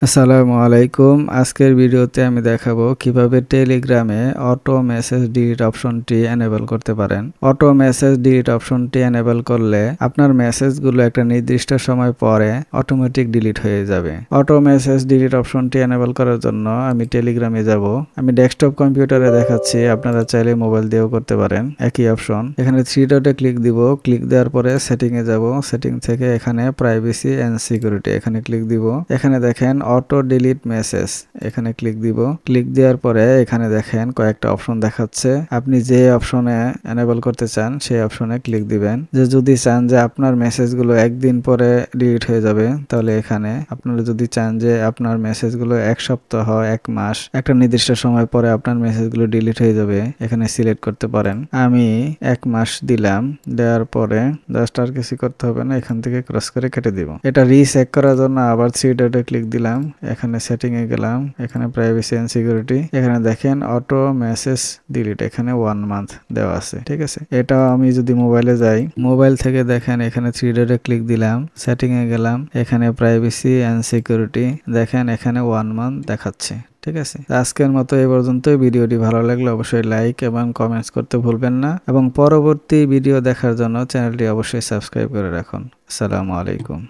আসসালামু আলাইকুম। আজকের ভিডিওতে আমি দেখাবো কিভাবে টেলিগ্রামে অটো মেসেজ ডিলিট অপশনটি এনেবল করতে পারেন। অটো মেসেজ ডিলিট অপশনটি এনেবল করলে আপনার মেসেজগুলো একটা নির্দিষ্ট সময় পরে অটোমেটিক ডিলিট হয়ে যাবে। অটো মেসেজ ডিলিট অপশনটি এনেবল করার জন্য আমি টেলিগ্রামে যাব। আমি ডেস্কটপ কম্পিউটারে দেখাচ্ছি, আপনারা চাইলে মোবাইল দিয়েও করতে পারেন। একই অপশন, এখানে থ্রি ডটে ক্লিক দিব। ক্লিক দেওয়ার পরে সেটিংয়ে যাব। সেটিং থেকে এখানে প্রাইভেসি এন্ড সিকিউরিটি এখানে ক্লিক দিব। এখানে দেখেন অটো ডিলিট মেসেজ, এখানে ক্লিক দিব। ক্লিক দেওয়ার পরে এখানে দেখেন কয়েকটা অপশন দেখাচ্ছে। আপনি যে অপশনে এনেবল করতে চান সেই অপশনে ক্লিক দিবেন। যে যদি চান যে আপনার মেসেজগুলো একদিন পরে ডিলিট হয়ে যাবে, তাহলে এখানে আপনারা যদি চান যে আপনার মেসেজগুলো এক সপ্তাহ, এক মাস, একটা নির্দিষ্ট সময় পরে আপনার মেসেজগুলো ডিলিট হয়ে যাবে, এখানে সিলেক্ট করতে পারেন। আমি এক মাস দিলাম। দেওয়ার পরে জাস্ট আর কিছু করতে হবে না, এখান থেকে ক্রস করে কেটে দিব। এটা রিচেক করার জন্য আবার থ্রি ডটে ক্লিক দিলাম। এখানে সেটিং এ গেলাম, এখানে প্রাইভেসি এন্ড সিকিউরিটি, এখানে দেখেন অটো মেসেজ ডিলিট, এখানে 1 মান্থ দেওয়া আছে। ঠিক আছে, এটা আমি যদি মোবাইলে যাই, মোবাইল থেকে দেখেন এখানে থ্রি ডটে ক্লিক দিলাম, সেটিং এ গেলাম, এখানে প্রাইভেসি এন্ড সিকিউরিটি, দেখেন এখানে 1 মান্থ দেখাচ্ছে। ঠিক আছে, আজকের মতো এই পর্যন্তই। ভিডিওটি ভালো লাগলে অবশ্যই লাইক এবং কমেন্টস করতে ভুলবেন না, এবং পরবর্তী ভিডিও দেখার জন্য চ্যানেলটি অবশ্যই সাবস্ক্রাইব করে রাখুন। আসসালামু আলাইকুম।